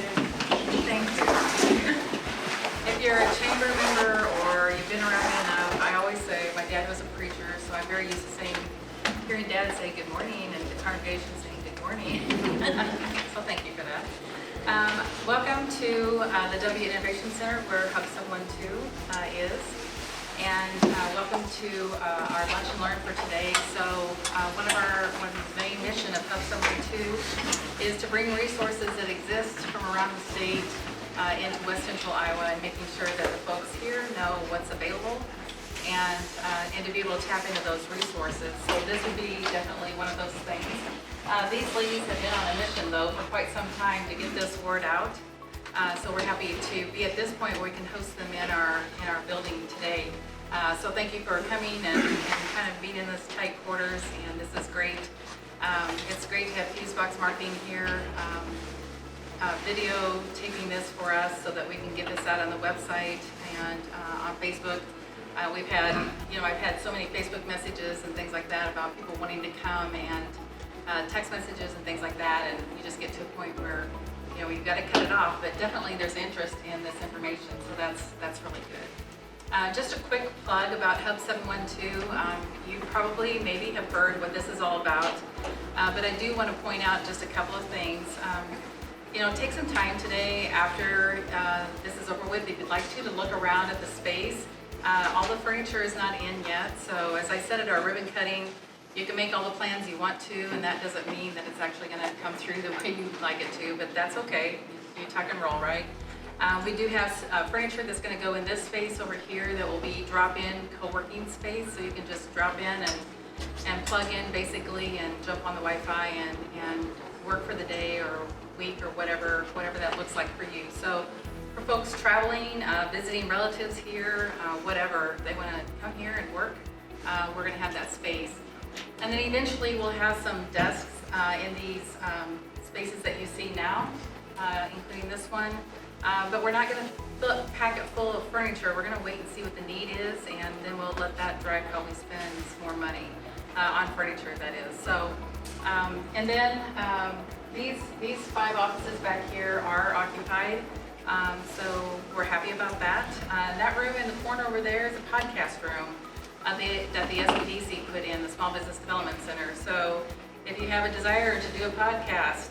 Thank you. If you're a chamber member or you've been around me enough, I always say my dad was a preacher, so I'm very used to hearing Dad say good morning and the congregation saying good morning. So thank you for that. Welcome to the W Innovation Center where Hub 712 is. And welcome to our Lunch and Learn for today. So one of the main mission of Hub 712 is to bring resources that exist from around the state into West Central Iowa and making sure that the folks here know what's available and to be able to tap into those resources. So this would be definitely one of those things. These ladies have been on a mission though for quite some time to get this word out. So we're happy to be at this point where we can host them in our building today. So thank you for coming and kind of being in this tight quarters, and this is great. It's great to have Fusebox Marketing here, video taping this for us so that we can get this out on the website and on Facebook. I've had so many Facebook messages and things like that about people wanting to come and text messages and things like that, and you just get to a point where you've got to cut it off, but definitely there's interest in this information, so that's really good. Just a quick plug about Hub 712. You probably maybe have heard what this is all about, but I do want to point out just a couple of things. Take some time today after this is over with, if you'd like to look around at the space. All the furniture is not in yet, so as I said at our ribbon cutting, you can make all the plans you want to, and that doesn't mean that it's actually going to come through the way you'd like it to, but that's okay. You tuck and roll, right? We do have furniture that's going to go in this space over here that will be drop-in co-working space, so you can just drop in and plug in basically and jump on the Wi-Fi and work for the day or week or whatever that looks like for you. So for folks traveling, visiting relatives here, whatever, they want to come here and work, we're going to have that space. And then eventually we'll have some desks in these spaces that you see now, including this one. But we're not going to pack it full of furniture. We're going to wait and see what the need is, and then we'll let that drive how we spend more money on furniture, that is. So, and then these 5 offices back here are occupied, so we're happy about that. That room in the corner over there is a podcast room that the SBDC put in, the Small Business Development Center. So if you have a desire to do a podcast,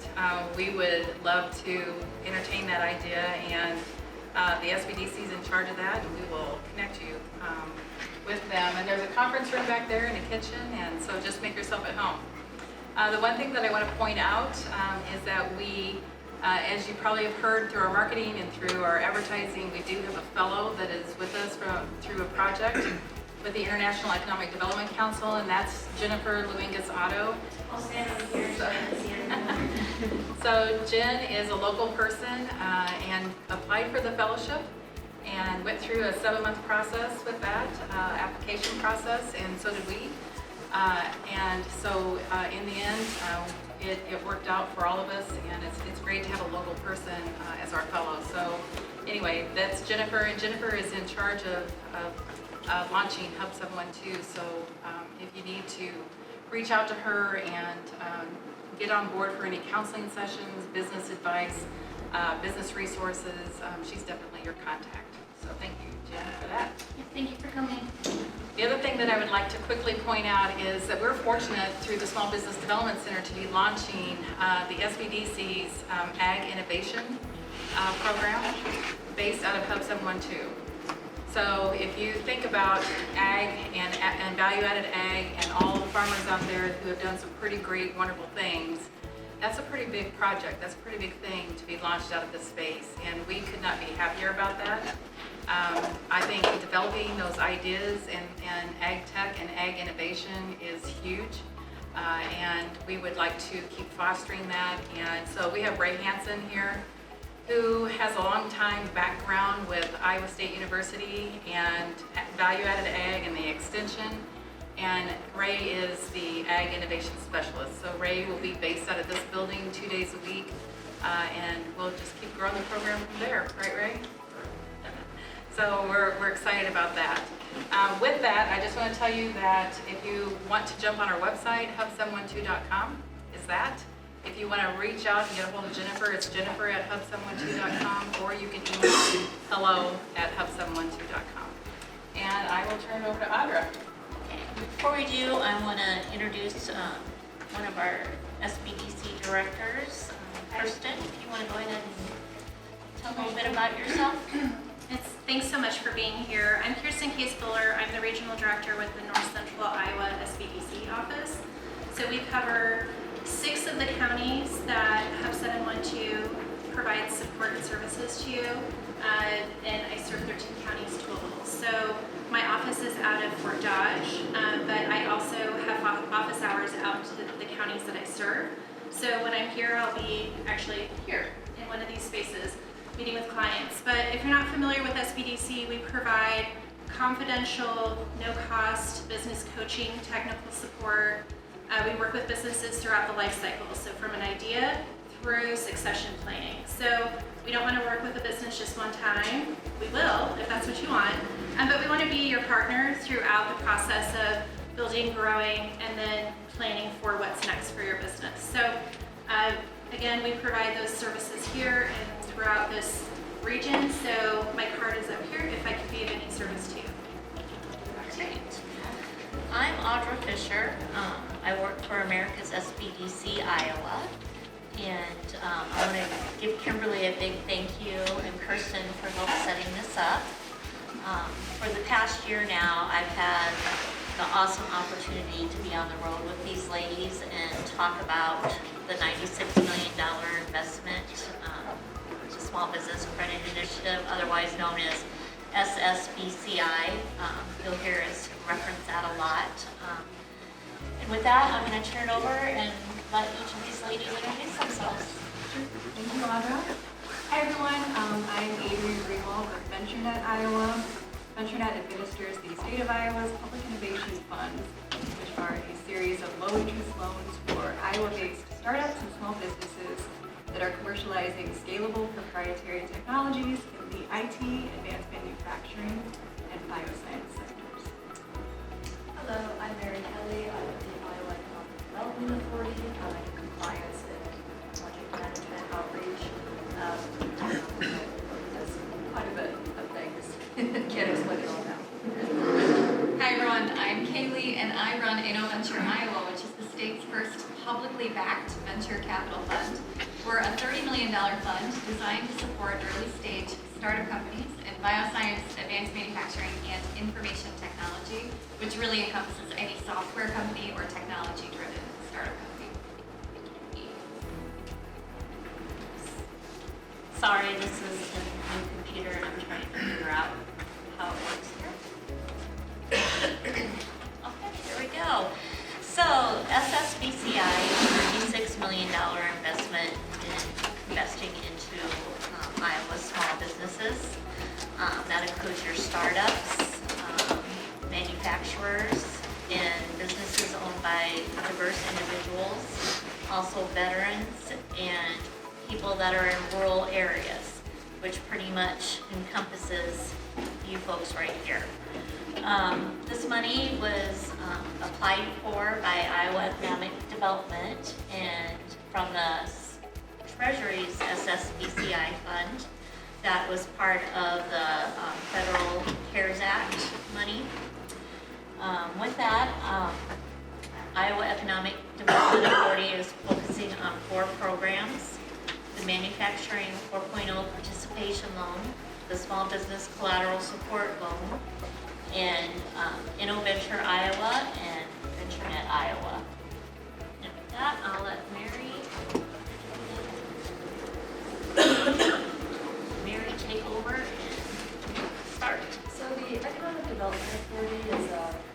we would love to entertain that idea, and the SBDC is in charge of that, and we will connect you with them. And there's a conference room back there and a kitchen, and so just make yourself at home. The one thing that I want to point out is that we, as you probably have heard through our marketing and through our advertising, we do have a fellow that is with us through a project with the International Economic Development Council, and that's Jennifer Luingas-Otto. I'll stand over here. So Jen is a local person and applied for the fellowship and went through a 7-month process with that application process, and so did we. And so in the end, it worked out for all of us, and it's great to have a local person as our fellow. So anyway, that's Jennifer, and Jennifer is in charge of launching Hub 712. So if you need to reach out to her and get on board for any counseling sessions, business advice, business resources, she's definitely your contact. So thank you, Jen, for that. Thank you for coming. The other thing that I would like to quickly point out is that we're fortunate through the Small Business Development Center to be launching the SBDC's Ag Innovation program based out of Hub 712. So if you think about ag and value-added ag and all the farmers out there who have done some pretty great, wonderful things, that's a pretty big project. That's a pretty big thing to be launched out of this space, and we could not be happier about that. I think developing those ideas and ag tech and ag innovation is huge, and we would like to keep fostering that. And so we have Ray Hansen here, who has a long time background with Iowa State University and value-added ag and the extension. And Ray is the Ag Innovation Specialist. So Ray will be based out of this building 2 days a week, and we'll just keep growing the program from there. Right, Ray? So we're excited about that. With that, I just want to tell you that if you want to jump on our website, hub712.com is that. If you want to reach out and get a hold of Jennifer, it's jennifer@hub712.com, or you can email hello@hub712.com. And I will turn it over to Audra. Okay, before we do, I want to introduce one of our SBDC directors, Kirsten. If you want to go ahead and tell a little bit about yourself. Thanks so much for being here. I'm Kirsten Case-Buller. I'm the Regional Director with the North Central Iowa SBDC office. So we cover 6 of the counties that Hub 712 provides support and services to, and I serve 13 counties total. So my office is out of Fort Dodge, but I also have office hours out to the counties that I serve. So when I'm here, I'll be actually here in one of these spaces, meeting with clients. But if you're not familiar with SBDC, we provide confidential, no-cost business coaching, technical support. We work with businesses throughout the life cycle, so from an idea through succession planning. So we don't want to work with a business just one time. We will, if that's what you want. But we want to be your partner throughout the process of building, growing, and then planning for what's next for your business. So again, we provide those services here and throughout this region. So my card is up here if I can be of any service to you. Great. I'm Audra Fisher. I work for America's SBDC Iowa. And I want to give Kimberly a big thank you and Kirsten for help setting this up. For the past year now, I've had the awesome opportunity to be on the road with these ladies and talk about the $96 million investment to Small Business Credit Initiative, otherwise known as SSBCI. You'll hear us reference that a lot. And with that, I'm going to turn it over and let each of these ladies introduce themselves. Thank you, Audra. Hi, everyone. I'm Adrienne Greenwald with VentureNet Iowa. VentureNet administers the State of Iowa's Public Innovation Funds, which are a series of low-interest loans for Iowa-based startups and small businesses that are commercializing scalable proprietary technologies in the IT, advanced manufacturing, and bioscience sectors. Hello, I'm Mary Kelly. I'm with the Iowa Economic Development Authority. I do compliance and project management outreach. That's quite a bit of things. Can't explain it all now. Hi everyone, I'm Kaylee and I run InnoVenture Iowa, which is the state's first publicly backed venture capital fund. We're a $30 million fund designed to support early stage startup companies in bioscience, advanced manufacturing, and information technology, which really encompasses any software company or technology-driven startup company. Sorry, this is a new computer and I'm trying to figure out how it works here. Okay, here we go. So SSBCI is a $36 million investment in investing into Iowa small businesses. That includes your startups, manufacturers, and businesses owned by diverse individuals, also veterans and people that are in rural areas, which pretty much encompasses you folks right here. This money was applied for by Iowa Economic Development and from the Treasury's SSBCI fund. That was part of the Federal CARES Act money. With that, Iowa Economic Development Authority is focusing on 4 programs: the Manufacturing 4.0 Participation Loan, the Small Business Collateral Support Loan, and InnoVenture Iowa and VentureNet Iowa. And with that, I'll let Mary take over and start. So the Economic Development Authority is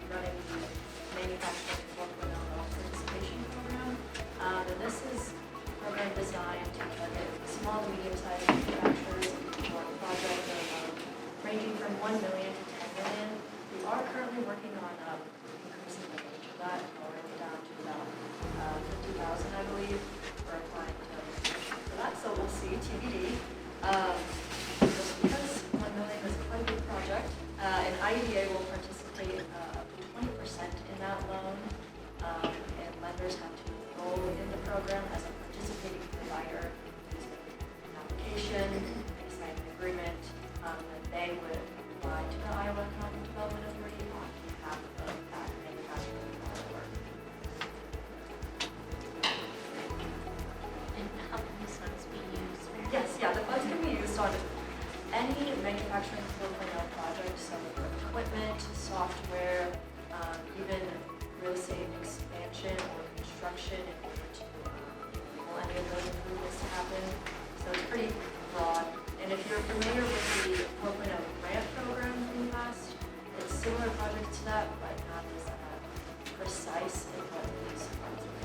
running the Manufacturing 4.0 Participation Program. And this is a program designed to target small to medium-sized manufacturers for a project of ranging from $1 million to $10 million. We are currently working on increasing the range of that, lowering it down to about 50,000, I believe, for applying for that. So we'll see, TBD. Just because $1 million is quite a big project, an IDA will participate up to 20% in that loan, and lenders have to enroll in the program as a participant manufacturing 4.0 project, so for equipment, software, even real estate expansion or construction in order to enable any of those improvements to happen. So it's pretty broad. And if you're familiar with the 4.0 grant program from the past, it's similar projects to that, but not as precise in what these funds are.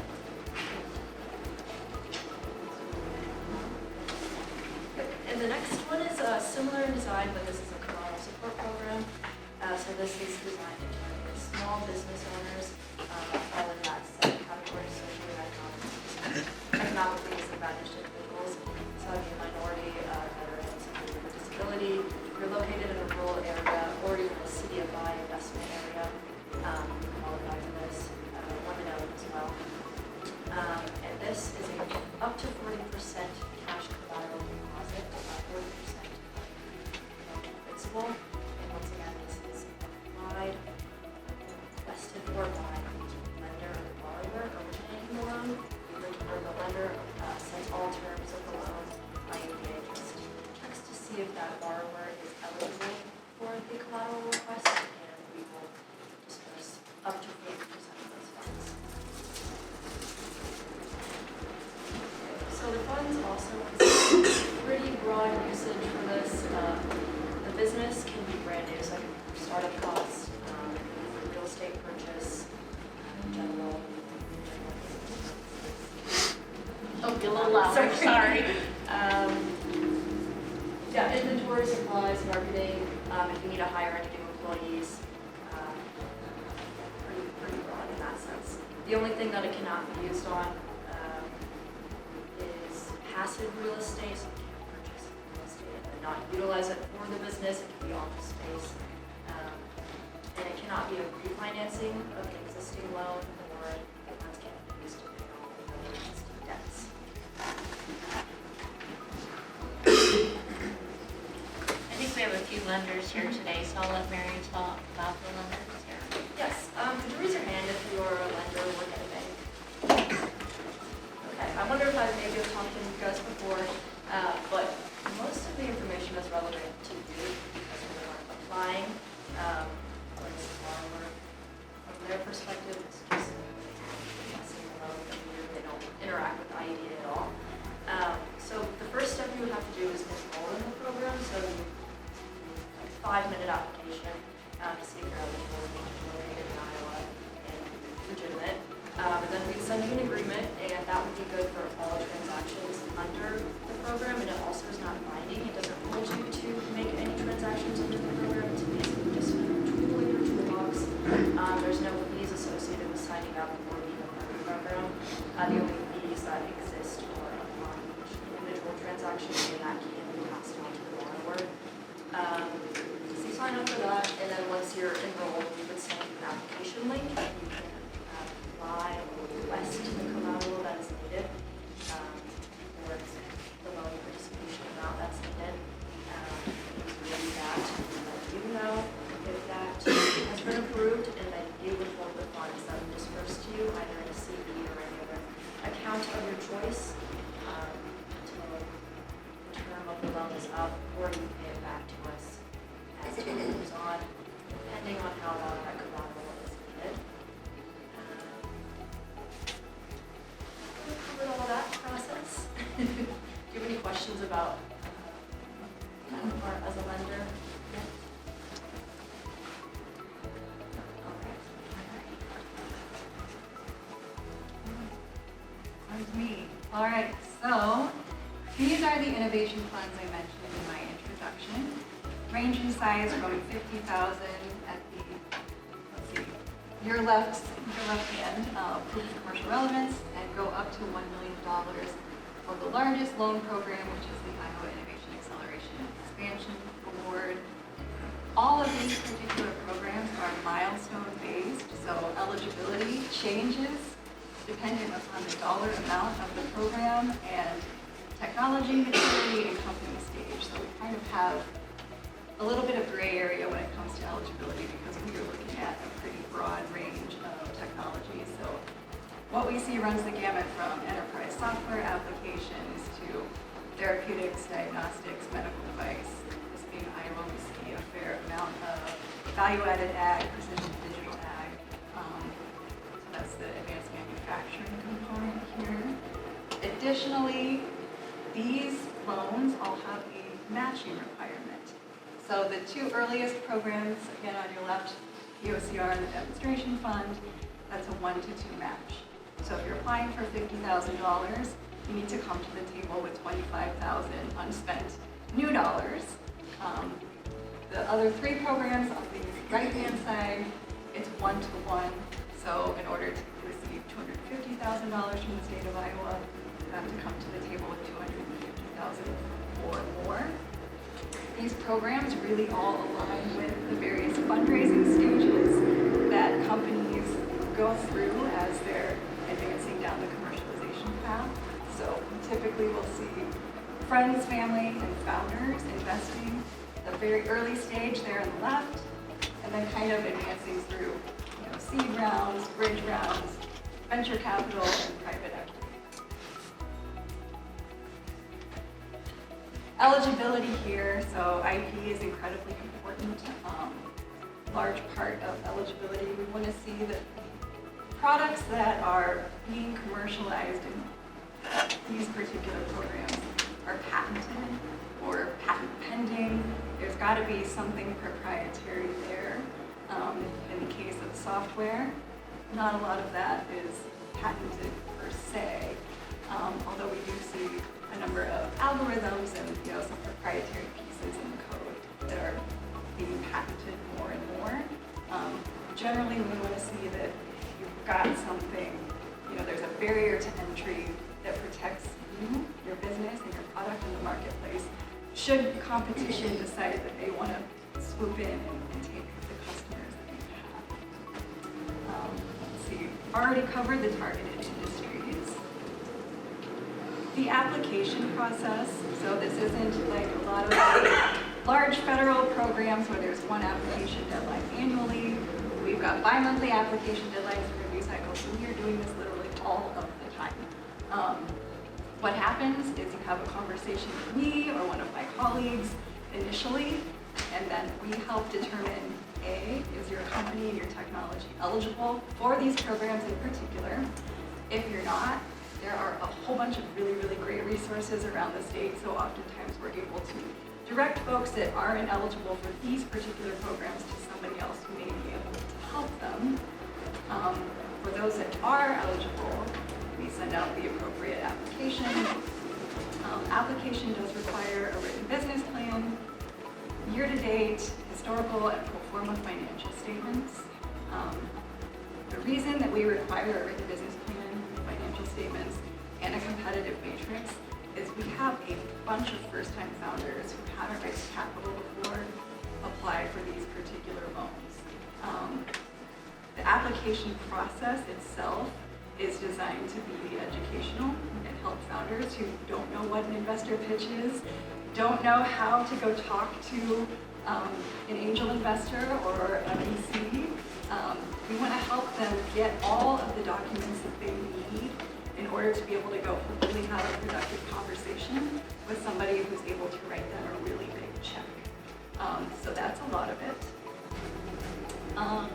And the next one is similar in design, but this is a collateral support program. So this is designed to target small business owners, all in that same category, socially and economically disadvantaged individuals. So if you're a minority, veterans, people with disability, if you're located in a rural area or even a city of buy investment area, you can qualify for this, women owned as well. And this is up to 40% cash collateral deposit, 40% principal. And once again, this is applied, requested for by the lender or borrower originating the loan, or the lender sets all terms of the loan, IUPA just checks to see if that borrower is eligible for the collateral request, and we will disperse up to 40% of those funds. So the funds also pretty broad usage for this. The business can be brand new, so like startup costs, real estate purchase, general. Oh, be a little louder, sorry. Yeah, inventory, supplies, marketing, if you need to hire any new employees, pretty broad in that sense. The only thing that it cannot be used on is passive real estate, so you can't purchase real estate and not utilize it for the business. It can be office space. And it cannot be a refinancing of an existing loan, or the funds can't be used to pay off other existing debts. I think we have a few lenders here today, so I'll let Mary talk about the lenders here. Yes, could you raise your hand if you're a lender or work at a bank? Okay, I wonder if I maybe have talked to you guys before, but most of the information is relevant to you as we are applying. Or as a borrower, from their perspective, it's just passing the loan from you. They don't interact with the IED at all. So the first step you would have to do is enroll in the program. So you 5-minute application to see if you're eligible in Iowa and legitimate. And then we'd send you an agreement, and that would be good for all transactions under the program. And it also is not binding. It doesn't hold you to make any transactions under the program. It's basically just a tool in your toolbox. There's no fees associated with signing up or being a part of the program. The only fees that exist are upon each individual transaction, and that can be passed on to the borrower. So you sign up for that, and then once you're enrolled, we would send you an application link, and you can apply or request the collateral that is needed for the loan participation amount that's needed. You read that, and let you know if that has been approved, and then you would hold the funds that are dispersed to you, either in a CD or any other account of your choice, until the term of the loan is up, or you pay it back to us as time goes on, depending on how long that collateral is needed. We covered all that process. Do you have any questions about that part as a lender? That's me. All right, so these are the innovation funds I mentioned in my introduction. Range in size from 50,000 at the, let's see, your left hand, proof of commercial relevance, and go up to $1 million for the largest loan program, which is the Iowa Innovation Acceleration and Expansion Award. All of these particular programs are milestone based, so eligibility changes dependent upon the dollar amount of the program and technology, maturity, and company stage. So we kind of have a little bit of gray area when it comes to eligibility because we are looking at a pretty broad range of technologies. So what we see runs the gamut from enterprise software applications to therapeutics, diagnostics, medical device. This being Iowa, we value-added ag, precision digital ag. So that's the advanced manufacturing component here. Additionally, these loans all have a matching requirement. So the two earliest programs, again on your left, the OCR and the demonstration fund, that's a 1-to-2 match. So if you're applying for $50,000, you need to come to the table with $25,000 unspent new dollars. The other three programs on the right-hand side, it's 1-to-1. So in order to receive $250,000 from the state of Iowa, you have to come to the table with $250,000 or more. These programs really all align with the various fundraising stages that companies go through as they're advancing down the commercialization path. So typically we'll see friends, family, and founders investing at the very early stage there on the left, and then kind of advancing through seed rounds, bridge rounds, venture capital, and private equity. Eligibility here, so IP is incredibly important. Large part of eligibility, we want to see that products that are being commercialized in these particular programs are patented or patent pending. There's got to be something proprietary there. In the case of software, not a lot of that is patented per se, although we do see a number of algorithms and some proprietary pieces in the code that are being patented more and more. Generally, we want to see that you've got something, there's a barrier to entry that protects you, your business, and your product in the marketplace should competition decide that they want to swoop in and take the customers that you have. Let's see, already covered the targeted industries. The application process, so this isn't like a lot of large federal programs where there's one application deadline annually. We've got bi-monthly application deadlines for review cycles, so we are doing this literally all of the time. What happens is you have a conversation with me or one of my colleagues initially, and then we help determine, A, is your company and your technology eligible for these programs in particular? If you're not, there are a whole bunch of really, really great resources around the state, so oftentimes we're able to direct folks that aren't eligible for these particular programs to somebody else who may be able to help them. For those that are eligible, we send out the appropriate application. Application does require a written business plan, year-to-date, historical, and pro forma financial statements. The reason that we require a written business plan, financial statements, and a competitive matrix is we have a bunch of first-time founders who haven't raised capital before apply for these particular loans. The application process itself is designed to be educational and help founders who don't know what an investor pitch is, don't know how to go talk to an angel investor or a VC. We want to help them get all of the documents that they need in order to be able to go really have a productive conversation with somebody who's able to write them a really big check. So that's a lot of it.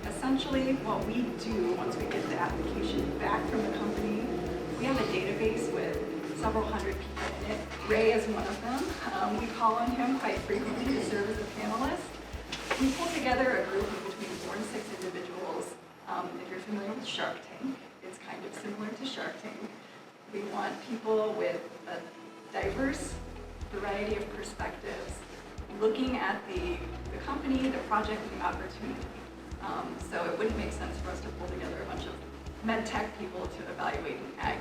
Essentially, what we do once we get the application back from the company, we have a database with several hundred people in it. Ray is one of them. We call on him quite frequently to serve as a panelist. We pull together a group of between 4 and 6 individuals. If you're familiar with Shark Tank, it's kind of similar to Shark Tank. We want people with a diverse variety of perspectives, looking at the company, the project, and the opportunity. So it wouldn't make sense for us to pull together a bunch of med tech people to evaluate an ag.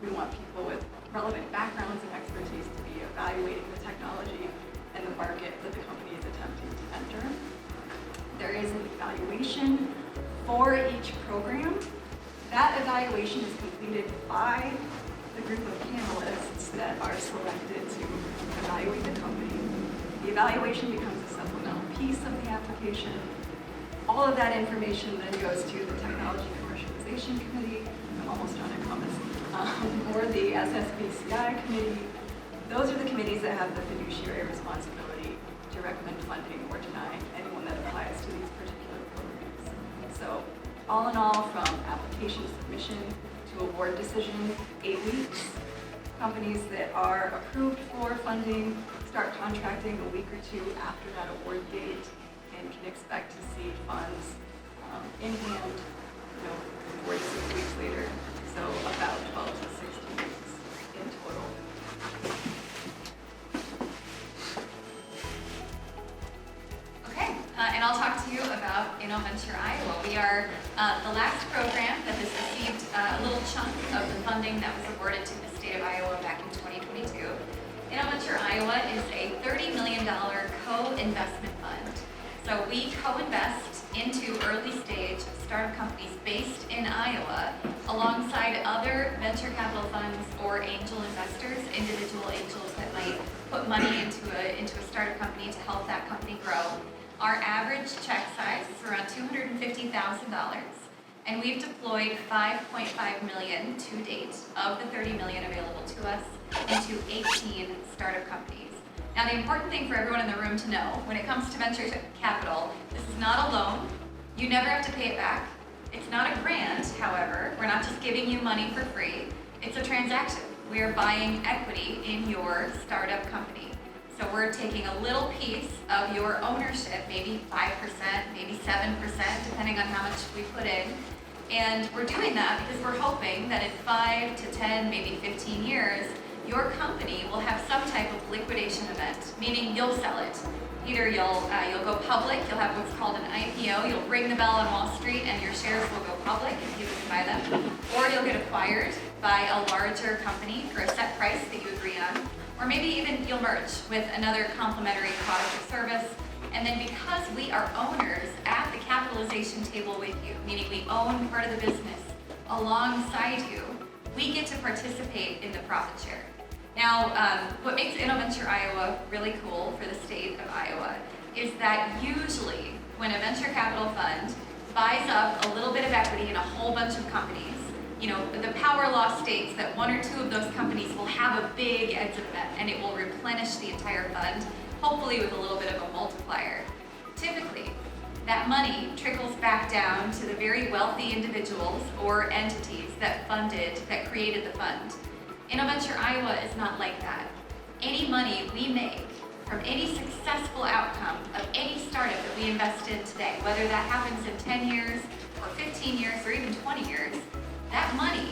We want people with relevant backgrounds and expertise to be evaluating the technology and the market that the company is attempting to enter. There is an evaluation for each program. That evaluation is completed by the group of panelists that are selected to evaluate the company. The evaluation becomes a supplemental piece of the application. All of that information then goes to the Technology Commercialization Committee, I'm almost done, I promise, or the SSBCI committee. Those are the committees that have the fiduciary responsibility to to recommend funding or deny anyone that applies to these particular programs. So all in all, from application submission to award decision, 8 weeks. Companies that are approved for funding start contracting a week or two after that award date and can expect to see funds in hand, 4 to 6 weeks later. So about 12 to 16 weeks in total. Okay, and I'll talk to you about InnoVenture Iowa. We are the last program that has received a little chunk of the funding that was awarded to the state of Iowa back in 2022. InnoVenture Iowa is a $30 million co-investment fund. So we co-invest into early stage startup companies based in Iowa alongside other venture capital funds or angel investors, individual angels that might put money into a startup company to help that company grow. Our average check size is around $250,000, and we've deployed $5.5 million to date of the $30 million available to us into 18 startup companies. Now, the important thing for everyone in the room to know, when it comes to venture capital, this is not a loan. You never have to pay it back. It's not a grant, however. We're not just giving you money for free. It's a transaction. We are buying equity in your startup company. So we're taking a little piece of your ownership, maybe 5%, maybe 7%, depending on how much we put in. And we're doing that because we're hoping that in 5 to 10, maybe 15 years, your company will have some type of liquidation event, meaning you'll sell it. Either you'll go public, you'll have what's called an IPO, you'll ring the bell on Wall Street and your shares will go public if you can buy them, or you'll get acquired by a larger company for a set price that you agree on, or maybe even you'll merge with another complementary product or service. And then because we are owners at the capitalization table with you, meaning we own part of the business alongside you, we get to participate in the profit share. Now, what makes InnoVenture Iowa really cool for the state of Iowa is that usually when a venture capital fund buys up a little bit of equity in a whole bunch of companies, the power law states that 1 or 2 of those companies will have a big exit event and it will replenish the entire fund, hopefully with a little bit of a multiplier. Typically, that money trickles back down to the very wealthy individuals or entities that created the fund. InnoVenture Iowa is not like that. Any money we make from any successful outcome of any startup that we invest in today, whether that happens in 10 years or 15 years or even 20 years, that money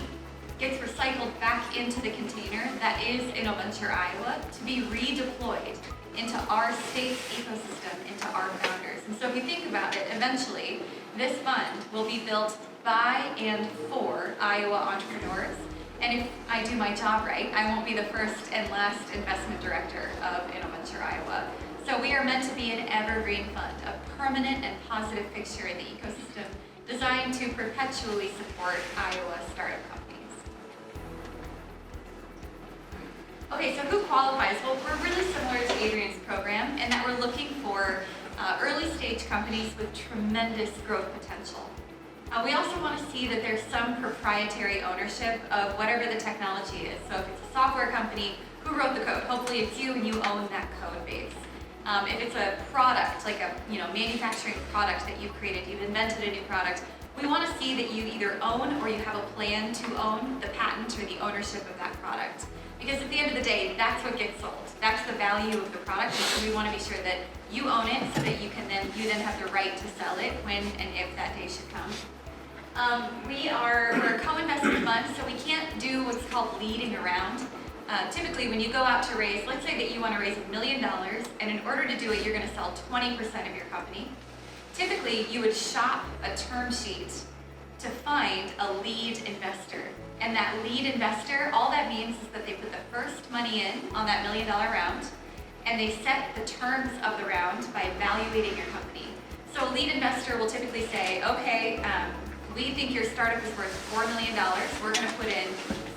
gets recycled back into the container that is InnoVenture Iowa to be redeployed into our state's ecosystem, into our founders. And so if you think about it, eventually this fund will be built by and for Iowa entrepreneurs. And if I do my job right, I won't be the first and last investment director of InnoVenture Iowa. So we are meant to be an evergreen fund, a permanent and positive fixture in the ecosystem designed to perpetually support Iowa startup companies. Okay, so who qualifies? Well, we're really similar to Adrian's program in that we're looking for early stage companies with tremendous growth potential. We also want to see that there's some proprietary ownership of whatever the technology is. So if it's a software company, who wrote the code? Hopefully it's you and you own that code base. If it's a product, like a manufacturing product that you've created, you've invented a new product, we want to see that you either own or you have a plan to own the patent or the ownership of that product. Because at the end of the day, that's what gets sold. That's the value of the product, and so we want to be sure that you own it so that you then have the right to sell it when and if that day should come. We're a co-investment fund, so we can't do what's called leading around. Typically, when you go out to raise, let's say that you want to raise $1 million, and in order to do it, you're going to sell 20% of your company. Typically, you would shop a term sheet to find a lead investor. And that lead investor, all that means is that they put the first money in on that $1 million round, and they set the terms of the round by evaluating your company. So a lead investor will typically say, okay, we think your startup is worth $4 million. We're going to put in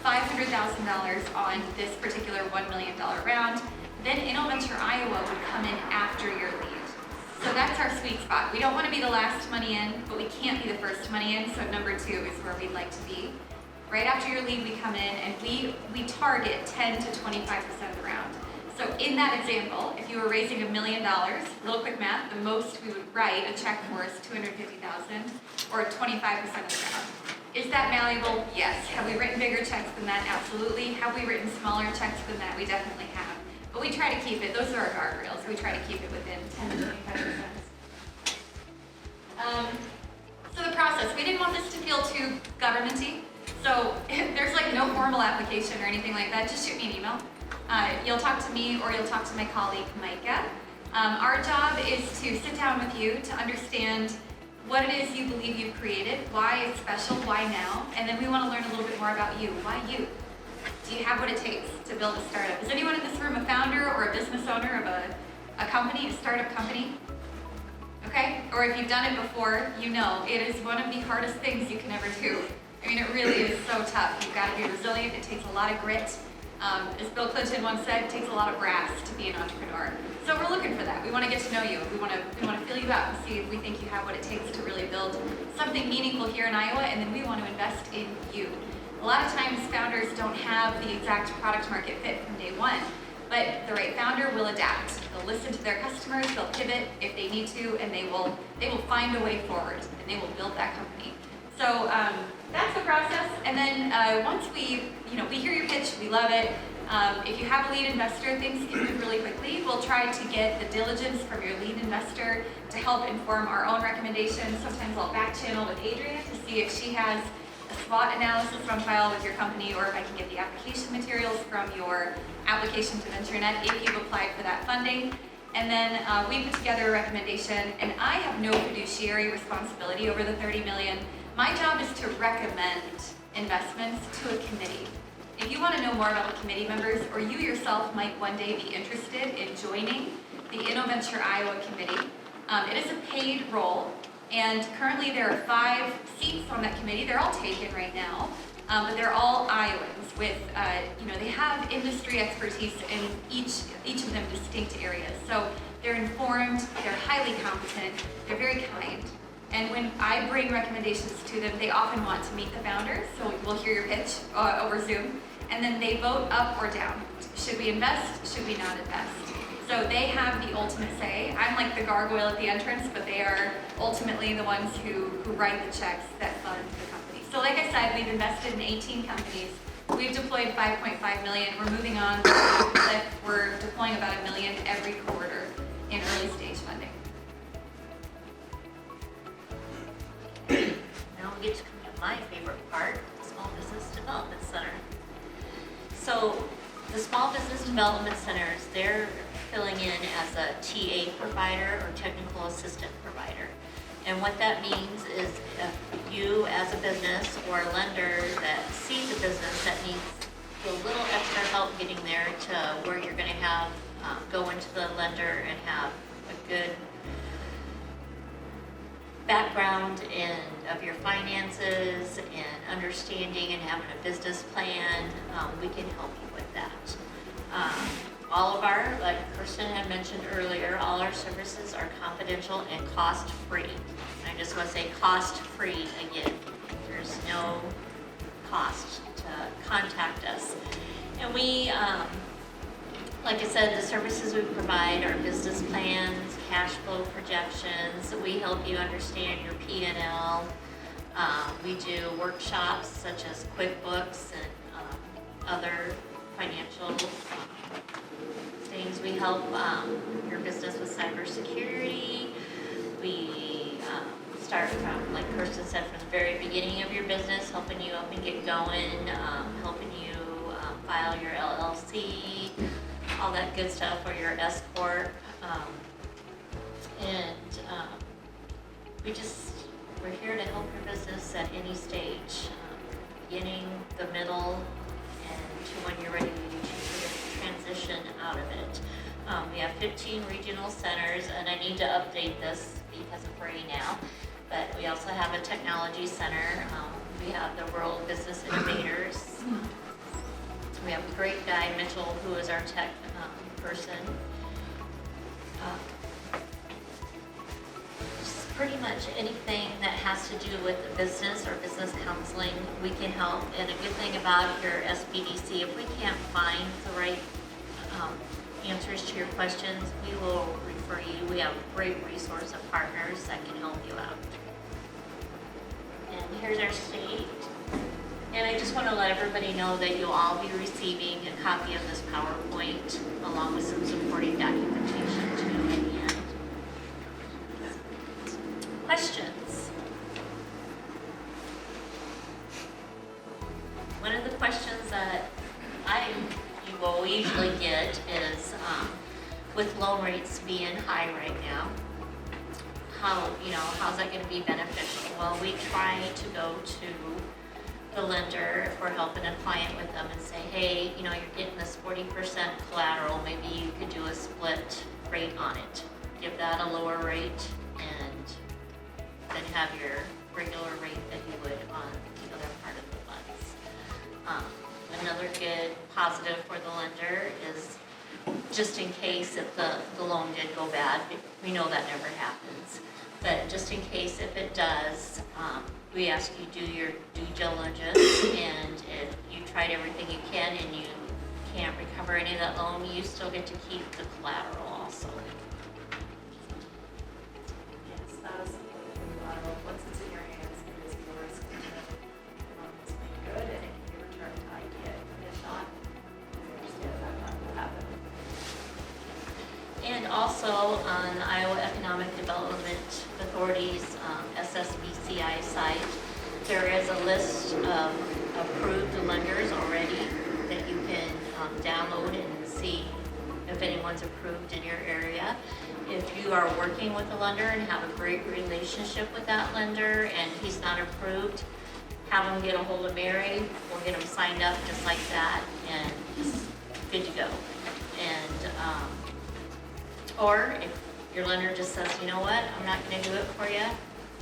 $500,000 on this particular $1 million round. Then InnoVenture Iowa would come in after your lead. So that's our sweet spot. We don't want to be the last money in, but we can't be the first money in, so number 2 is where we'd like to be. Right after your lead, we come in and we target 10 to 25% of the round. So in that example, if you were raising $1 million, little quick math, the most we would write a check for is $250,000 or 25% of the amount. Is that malleable? Yes. Have we written bigger checks than that? Absolutely. Have we written smaller checks than that? We definitely have. But we try to keep it, those are our guardrails, we try to keep it within 10 to 25%. So the process, we didn't want this to feel too governmenty. So there's like no formal application or anything like that, just shoot me an email. You'll talk to me or you'll talk to my colleague, Micah. Our job is to sit down with you to understand what it is you believe you've created, why it's special, why now, and then we want to learn a little bit more about you. Why you? Do you have what it takes to build a startup? Is anyone in this room a founder or a business owner of a company, a startup company? Okay? Or if you've done it before, you know it is one of the hardest things you can ever do. I mean, it really is so tough. You've got to be resilient. It takes a lot of grit. As Bill Clinton once said, it takes a lot of brass to be an entrepreneur. So we're looking for that. We want to get to know you. We want to feel you out and see if we think you have what it takes to really build something meaningful here in Iowa, and then we want to invest in you. A lot of times founders don't have the exact product market fit from day one, but the right founder will adapt. They'll listen to their customers, they'll pivot if they need to, and they will find a way forward, and they will build that company. So that's the process. And then once we hear your pitch, we love it. If you have a lead investor, things can move really quickly. We'll try to get the diligence from your lead investor to help inform our own recommendations. Sometimes I'll back channel with Adrian to see if she has a SWOT analysis on file with your company, or if I can get the application materials from your application to VentureNet if you've applied for that funding. And then we put together a recommendation, and I have no fiduciary responsibility over the $30 million. My job is to recommend investments to a committee. If you want to know more about the committee members, or you yourself might one day be interested in joining the InnoVenture Iowa Committee, it is a paid role, and currently there are 5 seats on that committee. They're all taken right now, but they're all Iowans with, they have industry expertise in each of them distinct areas. So they're informed, they're highly competent, they're very kind. And when I bring recommendations to them, they often want to meet the founders, so we'll hear your pitch over Zoom, and then they vote up or down. Should we invest? Should we not invest? So they have the ultimate say. I'm like the gargoyle at the entrance, but they are ultimately the ones who write the checks that fund the company. So like I said, we've invested in 18 companies. We've deployed $5.5 million. We're moving on. We're deploying about $1 million every quarter in early stage funding. Now we get to come to my favorite part, the Small Business Development Center. So the Small Business Development Centers, they're filling in as a TA provider or technical assistant provider. And what that means is if you as a business or a lender that sees a business that needs a little extra help getting there to where you're going to have, go into the lender and have a good background of your finances and understanding and having a business plan, we can help you with that. All of our, like Kirsten had mentioned earlier, all our services are confidential and cost-free. I just want to say cost-free again. There's no cost to contact us. And we, like I said, the services we provide are business plans, cash flow projections. We help you understand your P&L. We do workshops such as QuickBooks and other financial things. We help your business with cybersecurity. We start from, like Kirsten said, from the very beginning of your business, helping you up and get going, helping you file your LLC, all that good stuff, or your S Corp. We're here to help your business at any stage, beginning, the middle, and to when you're ready to transition out of it. We have 15 regional centers, and I need to update this because of Bray now, but we also have a technology center. We have the World Business Innovators. We have a great guy, Mitchell, who is our tech person. Just pretty much anything that has to do with the business or business counseling, we can help. And a good thing about your SBDC, if we can't find the right, answers to your questions, we will refer you. We have a great resource of partners that can help you out. And here's our state. And I just want to let everybody know that you'll all be receiving a copy of this PowerPoint along with some supporting documentation too in the end. Questions? One of the questions that you will usually get is, with loan rates being high right now, how's that going to be beneficial? Well, we try to go to the lender if we're helping a client with them and say, hey, you're getting this 40% collateral, maybe you could do a split rate on it. Give that a lower rate and then have your regular rate that you would on the other part of the funds. Another good positive for the lender is just in case if the loan did go bad, we know that never happens, but just in case if it does, we ask you do your due diligence, and if you tried everything you can and you can't recover any of that loan, you still get to keep the collateral also. Yes, that is the collateral. Once it's in your hands, it is yours. It's made good and it can be returned to IDA. And if not, understand that will happen. And also on the Iowa Economic Development Authority's SSBCI site, there is a list of approved lenders already that you can download and see if anyone's approved in your area. If you are working with a lender and have a great relationship with that lender and he's not approved, have them get a hold of Mary. We'll get them signed up just like that and he's good to go. And or if your lender just says, you know what, I'm not going to do it for you,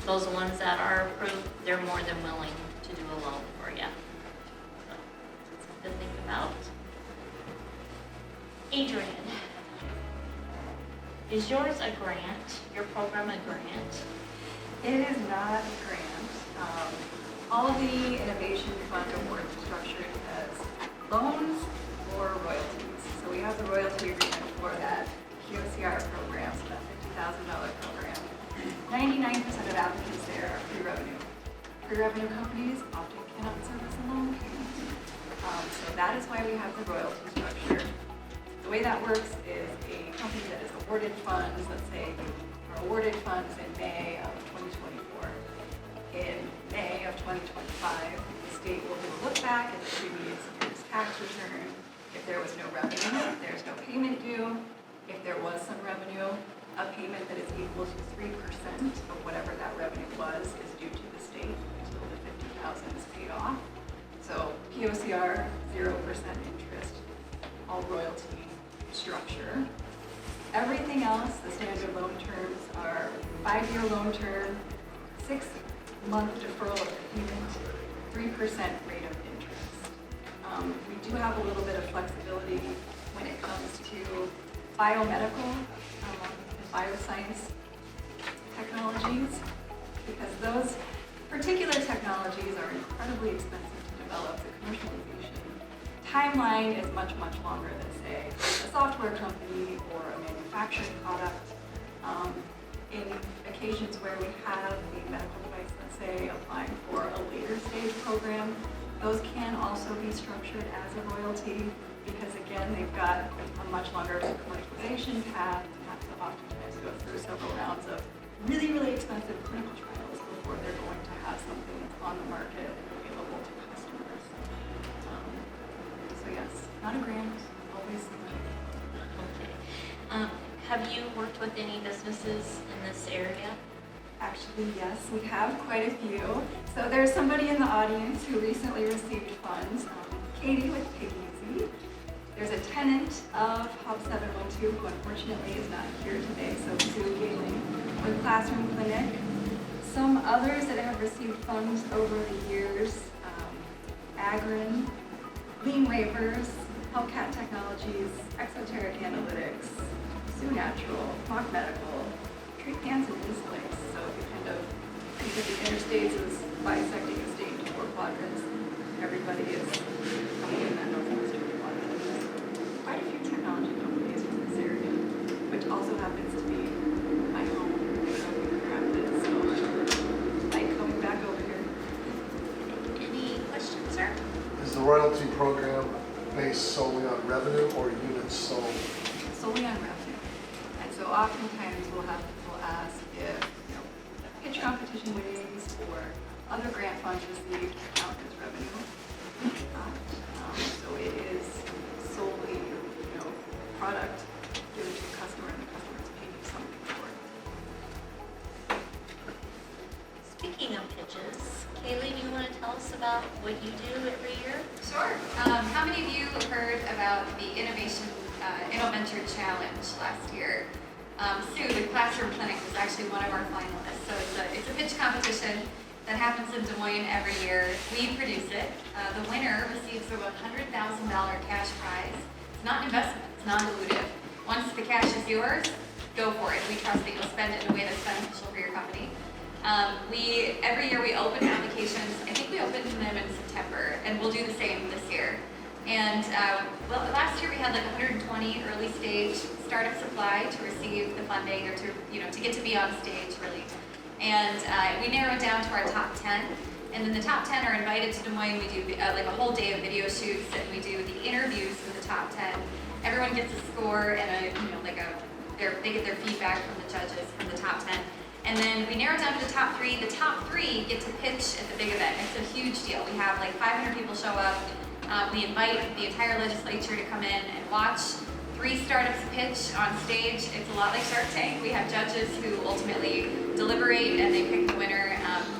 those ones that are approved, they're more than willing to do a loan for you. So, something to think about. Adrian, is yours a grant? Your program a grant? It is not a grant. All of the innovation fund awards are structured as loans or royalties. So we have the royalty agreement for that QCR program, so that $50,000 program. 99% of applicants there are pre-revenue. Pre-revenue companies often cannot service a loan payment. So that is why we have the royalty structure. The way that works is a company that is awarded funds, let's say, are awarded funds in May of 2024. In May of 2025, the state will do a look back at the previous year's tax return. If there was no revenue, if there's no payment due, if there was some revenue, a payment that is equal to 3% of whatever that revenue was is due to the state until the $50,000 is paid off. So POCR, 0% interest, all royalty structure. Everything else, the standard loan terms are 5-year loan term, 6-month deferral of payment, 3% rate of interest. We do have a little bit of flexibility when it comes to biomedical and bioscience technologies, because those particular technologies are incredibly expensive to develop. The commercialization timeline is much, much longer than, say, a software company or a manufactured product. In occasions where we have a medical device, let's say, applying for a later stage program, those can also be structured as a royalty because, again, they've got a much longer commercialization path and have to oftentimes go through several rounds of really, really expensive clinical trials before they're going to have something that's on the market and available to customers. So yes, not a grant, always money. Okay. Have you worked with any businesses in this area? Actually, yes, we have quite a few. So there's somebody in the audience who recently received funds, Katie with Piggy. There's a tenant of Hub 712 who unfortunately is not here today, so Sue Galing with Classroom Clinic. Some others that have received funds over the years, Agrin, Lean Waivers, Hellcat Technologies, Exoteric Analytics, Sue Natural, Mock Medical, Treat Hands and Insulinks. So if you kind of think of the interstates as bisecting the state into 4 quadrants, everybody is coming in that northwestern quadrant. Quite a few technology companies with oftentimes we'll have people ask if, pitch competition winnings or other grant funds received count as revenue. So it is solely, product given to the customer and the customer is paying something for it. Speaking of pitches, Kaylee, do you want to tell us about what you do every year? Sure. How many of you heard about the InnoVenture Challenge last year? Sue, the classroom clinic, was actually one of our finalists. So it's a pitch competition that happens in Des Moines every year. We produce it. The winner receives a $100,000 cash prize. It's not an investment. It's non-dilutive. Once the cash is yours, go for it. We trust that you'll spend it in a way that's beneficial for your company. Every year we open applications. I think we opened them in September, and we'll do the same this year. And last year we had like 120 early stage startups apply to receive the funding or to get to be on stage really. And we narrowed down to our top 10. And then the top 10 are invited to Des Moines. We do like a whole day of video shoots, and we do the interviews with the top 10. Everyone gets a score and they get their feedback from the judges from the top 10. And then we narrow down to the top 3. The top 3 get to pitch at the big event. It's a huge deal. We have like 500 people show up. We invite the entire legislature to come in and watch 3 startups pitch on stage. It's a lot like Shark Tank. We have judges who ultimately deliberate and they pick the winner.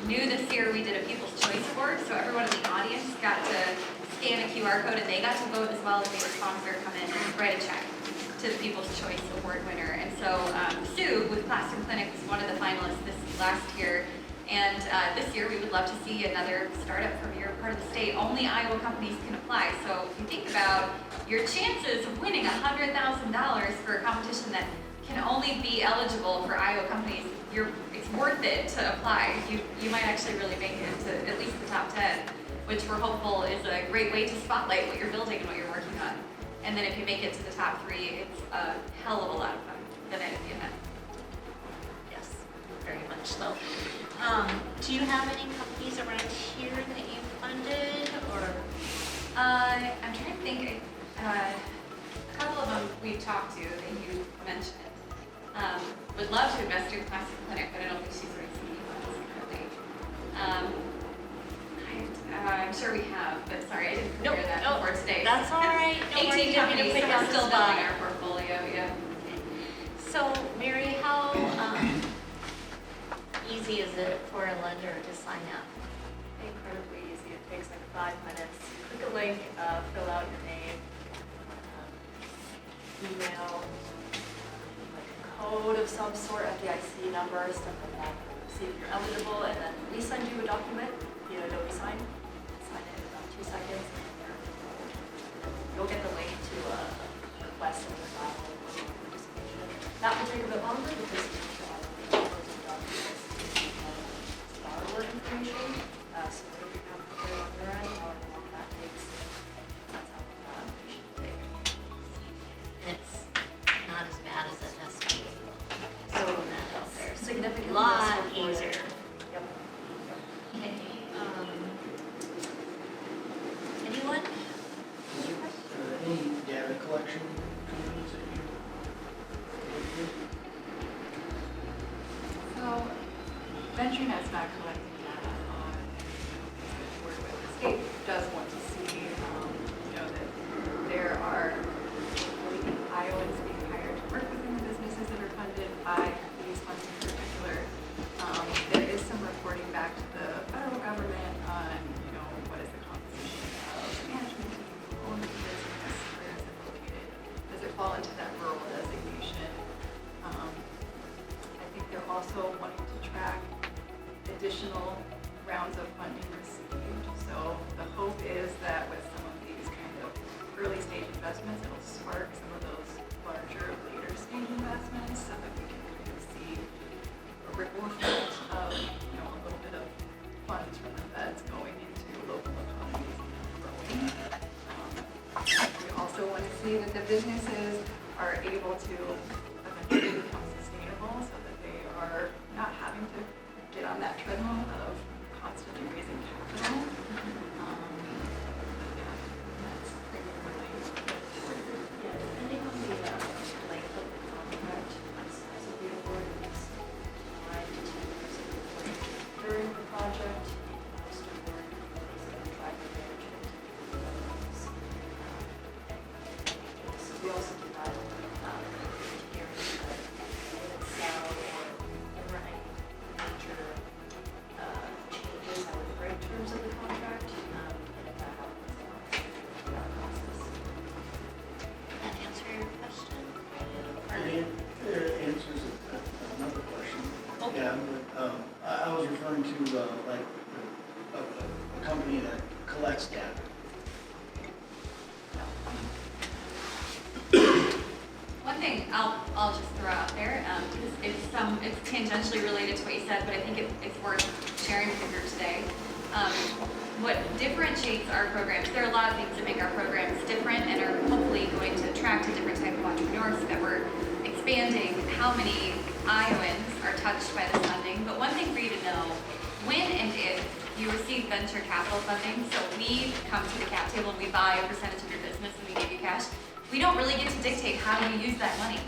New this year, we did a People's Choice Award, so everyone in the audience got to scan a QR code and they got to vote as well as they were sponsor come in and write a check to the People's Choice Award winner. And so Sue with Classroom Clinic was one of the finalists this last year. And this year we would love to see another startup from your part of the state. Only Iowa companies can apply. So if you think about your chances of winning $100,000 for a competition that can only be eligible for Iowa companies, it's worth it to apply. You might actually really make it to at least the top 10, which we're hopeful is a great way to spotlight what you're building and what you're working on. And then if you make it to the top 3, it's a hell of a lot of fun the night of the event. Yes, very much so. Do you have any companies around here that you funded, or? I'm trying to think. A couple of them we've talked to that you mentioned. Would love to invest in Classroom Clinic, but I don't think she's raising any funds currently. I'm sure we have, but sorry, I didn't prepare that before today. That's all right. Don't worry, 18 you want me to companies, put so you we're on the still spot. building our portfolio, yeah. So, Mary, how easy is it for a lender to sign up? Incredibly easy. It takes like 5 minutes. Click a link, fill out your name, email, like a code of some sort, FDIC number, stuff like that. See if you're eligible, and then we send you a document via Adobe Sign. Sign it in about 2 seconds, and you'll get the link to a request in the file for participation. That will take a bit longer because we have borrower information, so whatever you have to put on your end, however long that takes, that's how we should take. It's not as bad as it has to be. So that out there. Significantly A lot less work. easier. Yep. Okay. Anyone? Any data collection tools that you work with? So, VentureNet's not collecting data on where the state does want to see, that there are Iowans being hired to work within the businesses that are funded by these funds in particular. There is some reporting back to the federal government on, what is the composition of the management team, who owns the business, where is it located, does it fall into that rural designation? I think they're also wanting to track additional rounds of funding received. So the hope is that with some of these kind of early stage investments, it'll spark some of those larger later stage investments so that we can kind of see a ripple effect of, a little bit of funds from the feds going into local economies and growing. We also want to see that the businesses are able to eventually become sustainable so that they are not having to get on that treadmill of constantly raising capital. That's really Yeah, depending on the length of the contract, I'll just throw out there, because it's tangentially related to what you said, but I think it's worth sharing with you here today. What differentiates our programs, there are a lot of things that make our programs different and are hopefully going to attract a different type of entrepreneurs, so that we're expanding how many Iowans are touched by this funding. But one thing for you to know, when and if you receive venture capital funding, so we come to the cap table and we buy a percentage of your business and we give you cash, we don't really get to dictate how you use that money.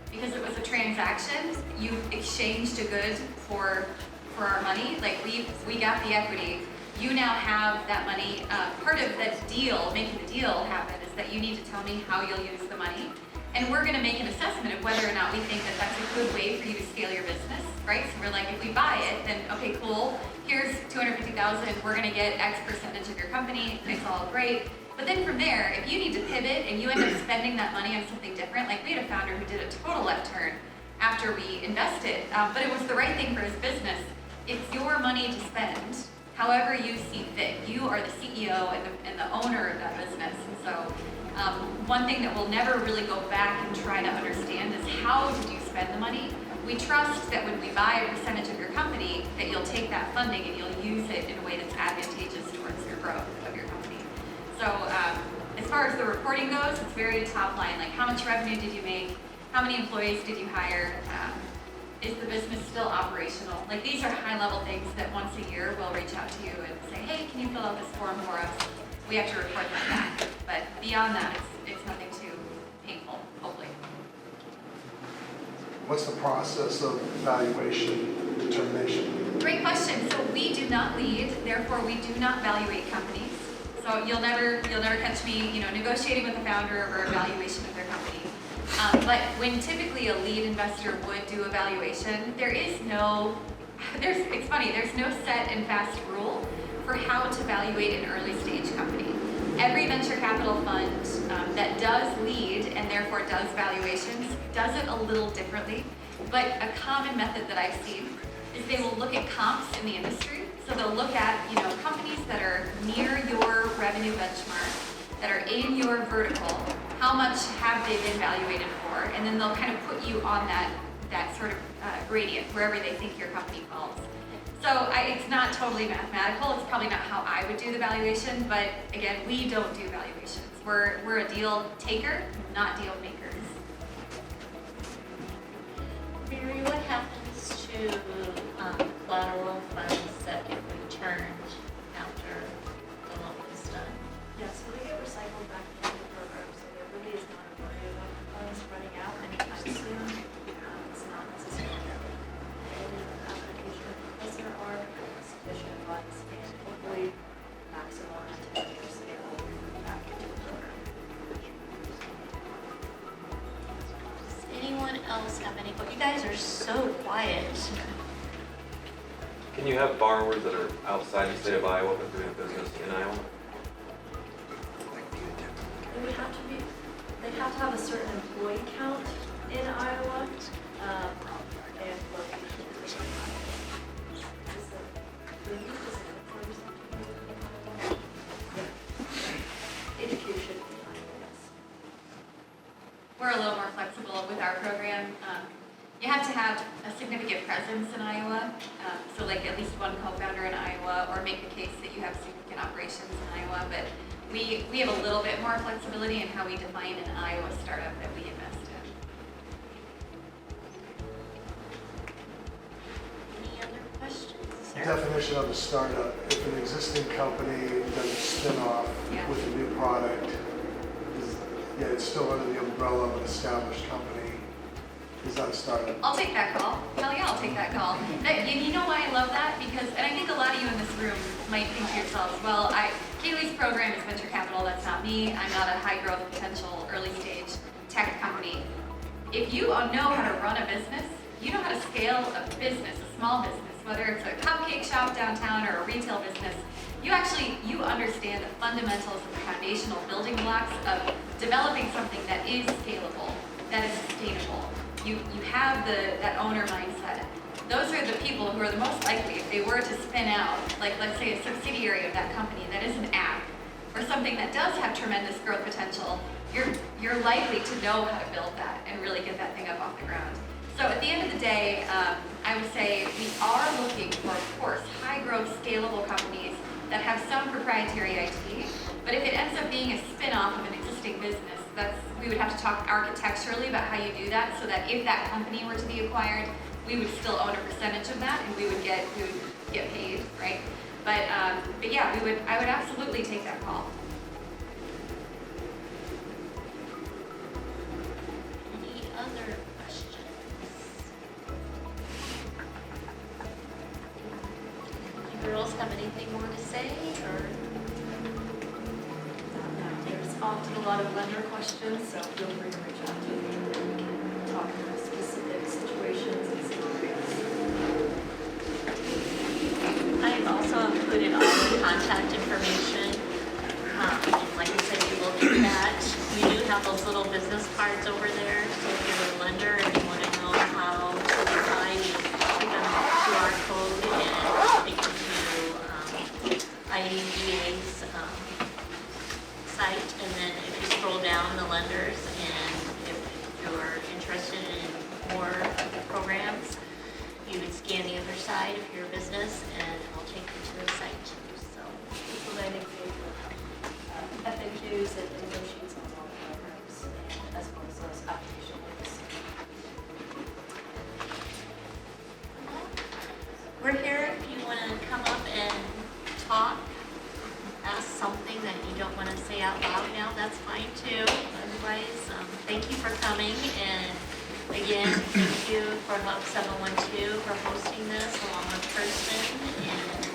Because it was a transaction, you exchanged a good for our money, like we got the equity. You now have that money. Part of that deal, making the deal happen, is that you need to tell me how you'll use the money. And we're gonna make an assessment of whether or not we think that that's a good way for you to scale your business, right? So we're like, if we buy it, then okay, cool, here's $250,000, we're gonna get X percentage of your company, it's all great. But then from there, if you need to pivot and you end up spending that money on something different, like we had a founder who did a total left turn after we invested, but it was the right thing for his business. It's your money to spend however you see fit. You are the CEO and the owner of that business. And so one thing that we'll never really go back and try to understand is how did you spend the money? We trust that when we buy a percentage of your company, that you'll take that funding and you'll use it in a way that's advantageous towards your growth of your company. So as far as the reporting goes, it's very top line, like how much revenue did you make? How many employees did you hire? Is the business still operational? Like these are high level things that once a year we'll reach out to you and say, hey, can you fill out this form for us? We have to report that back. But beyond that, it's nothing too painful, hopefully. What's the process of evaluation determination? Great question. So we do not lead, therefore we do not evaluate companies. So you'll never catch me, negotiating with a founder over evaluation of their company. But when typically a lead investor would do evaluation, it's funny, there's no set and fast rule for how to evaluate an early stage company. Every venture capital fund that does lead and therefore does valuations does it a little differently. But a common method that I've seen is they will look at comps in the industry. So they'll look at companies that are near your revenue benchmark, that are in your vertical. How much have they been valuated for? And then they'll kind of put you on that sort of gradient, wherever they think your company falls. So it's not totally mathematical. It's probably not how I would do the valuation, but again, we don't do valuations. We're a deal taker, not deal makers. Mary, what happens to collateral funds that get returned after the loan is done? Yeah, so they get recycled back into the program, so there really is not a worry about the funds running out anytime soon. It's not necessarily an application because there are sufficient funds and hopefully maximum and 10 years scale back into the program. Does anyone else have any? You guys are so quiet. Can you have borrowers that are outside the state of Iowa but doing business in Iowa? They have to have a certain employee count in Iowa, and location. Education in Iowa, yes. We're a little more flexible with our program. You have to have a significant presence in Iowa, so like at least one co-founder in Iowa, or make the case that you have significant operations in Iowa. But we have a little bit more flexibility in how we define an Iowa startup that we invest in. Any other questions? Definition of a startup. If an existing company does a spin-off Yeah. with a new product, it's still under the umbrella of an established company. Is that a startup? I'll take that call. Hell yeah, I'll take that call. And you know why I love that? Because, and I think a lot of you in this room might think to yourselves, well, Kaylee's program is venture capital, that's not me. I'm not a high growth potential early stage tech company. If you know how to run a business, you know how to scale a business, a small business, whether it's a cupcake shop downtown or a retail business, you understand the fundamentals and the foundational building blocks of developing something that is scalable, that is sustainable. You have that owner mindset. Those are the people who are the most likely, if they were to spin out, like let's say a subsidiary of that company that is an app, or something that does have tremendous growth potential, you're likely to know how to build that and really get that thing up off the ground. So at the end of the day, I would say we are looking for, of course, high-growth, scalable companies that have some proprietary IT. But if it ends up being a spin-off of an existing business, we would have to talk architecturally about how you do that, so that if that company were to be acquired, we would still own a percentage of that, and we would get paid, right? But yeah, I would absolutely take that call. Any other questions? You girls have anything more to say, or? There's often a lot of lender questions, so feel free to reach out to me and talk about specific situations and scenarios. I've also included all the contact information. And like I said, you will get that. We do have those little business cards over there, so if you're a lender and you want to know how to apply, you click on the QR code and take you to IDBA's site, and then if you scroll down the lenders, and if you're interested in more programs, you would scan the other side if you're a business, and it'll take you to the site too. So People that include FAQs and info sheets on all the programs, as well as those application links. we're here if you want to come up and talk, ask something that you don't want to say out loud now, that's fine too. Otherwise, thank you for coming, and again, thank you for Hub 712 for hosting this along with Kirsten, and